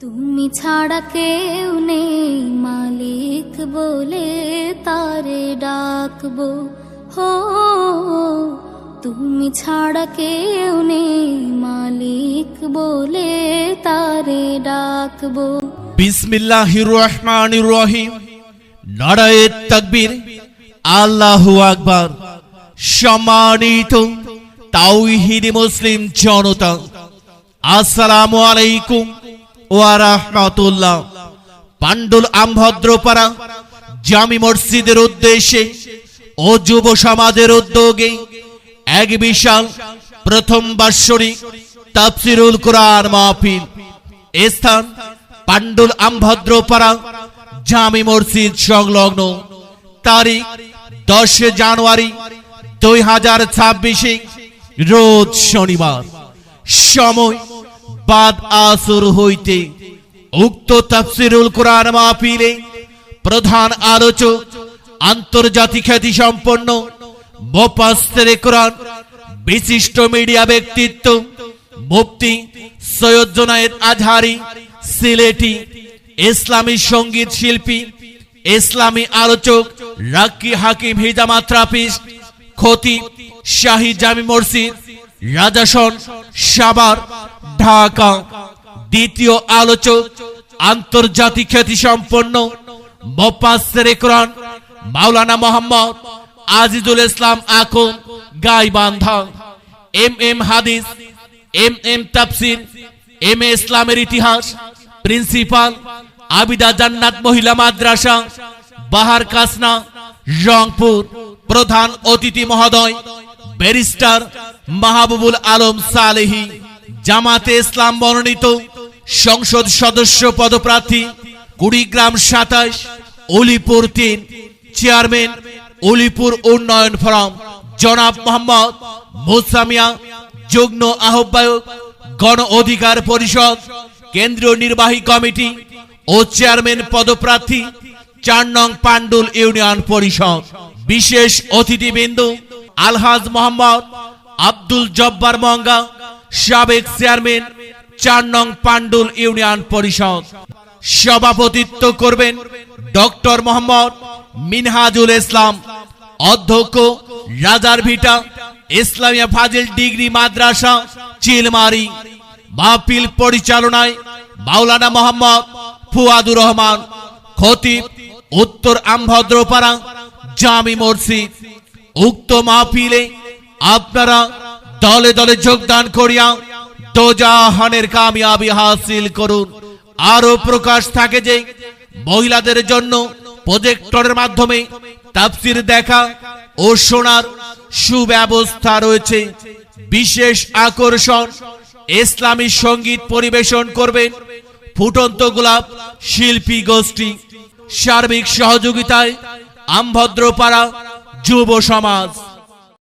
তুমি ছাড়া কেউ নেই মালিক বলে তারে ডাকবো হো, তুমি ছাড়া কেউ নেই মালিক বলে তারে ডাকবো। বিসমিল্লাহির রহমানির রহিম। নারায়ে তাকবীর, আল্লাহু আকবার। সম্মানিত তাওহীদি মুসলিম জনতা, আসসালামু আলাইকুম ওয়া রাহমাতুল্লাহ। পান্ডুল আমভদ্রপাড়া জামি মসজিদের উদ্দেশ্যে ও যুব সমাজের উদ্যোগে এক বিশাল প্রথম বাৎসরিক তাফসীরুল কুরআন মাহফিল। স্থান পান্ডুল আমভদ্রপাড়া জামি মসজিদ সংলগ্ন। তারিখ 10 জানুয়ারি 2026, রোজ শনিবার। সময় বাদ আসর হইতে। উক্ত তাফসীরুল কুরআন মাহফিলে প্রধান আলোচক আন্তর্জাতিক খ্যাতি সম্পন্ন মুফাসসিরে কুরআন বিশিষ্ট মিডিয়া ব্যক্তিত্ব মুফতি সৈয়দ জুনায়েদ আজহারী সিলেটি, ইসলামী সঙ্গীত শিল্পী, ইসলামী আলোচক রাক্কি হাকিম হিজামা ট্রাপিস্ট, খতিব শাহী জামি মসজিদ রাজাসন সাভার ঢাকা। দ্বিতীয় আলোচক আন্তর্জাতিক খ্যাতি সম্পন্ন মুফাসসিরে কুরআন মাওলানা মোহাম্মদ আজিজুল ইসলাম আখুন গাইবান্ধা। এম হাদিস, এম তাফসীর, এম ইসলামের ইতিহাস, প্রিন্সিপাল আবিদা জান্নাত মহিলা মাদ্রাসা বাহার কাসনা রংপুর। প্রধান অতিথি মহোদয় ব্যারিস্টার মাহবুবুল আলম সালেহী, জামাতে ইসলাম মনোনীত সংসদ সদস্য পদপ্রার্থী, কুড়িগ্রাম 27, উলিপুর 3, চেয়ারম্যান উলিপুর উন্নয়ন ফোরাম জনাব মোহাম্মদ মুসা মিয়া, যুগ্ম আহ্বায়ক গণ অধিকার পরিষদ কেন্দ্রীয় নির্বাহী কমিটি ও চেয়ারম্যান পদপ্রার্থী 4 নং পান্ডুল ইউনিয়ন পরিষদ। বিশেষ অতিথিবৃন্দ আলহাজ মোহাম্মদ আব্দুল জব্বার মঙ্গা, সাবেক চেয়ারম্যান 4 নং পান্ডুল ইউনিয়ন পরিষদ। সভাপতিত্ব করবেন ডক্টর মোহাম্মদ মিনহাজুল ইসলাম, অধ্যক্ষ রাজার ভিটা ইসলামিয়া ফাজিল ডিগ্রি মাদ্রাসা চিলমারি। মাহফিল পরিচালনায় মাওলানা মোহাম্মদ ফুয়াদুর রহমান, খতিব উত্তর আমভদ্রপাড়া জামি মসজিদ। উক্ত মাহফিলে আপনারা দলে দলে যোগদান করিয়া দোজাহানের কামিয়াবি হাসিল করুন। আরো প্রকাশ থাকে যে মহিলাদের জন্য প্রজেক্টরের মাধ্যমে তাফসীর দেখা ও শোনার সুব্যবস্থা রয়েছে। বিশেষ আকর্ষণ, ইসলামী সঙ্গীত পরিবেশন করবেন ফুটন্ত গোলাপ শিল্পী গোষ্ঠী। সার্বিক সহযোগিতায় আমভদ্রপাড়া যুব সমাজ।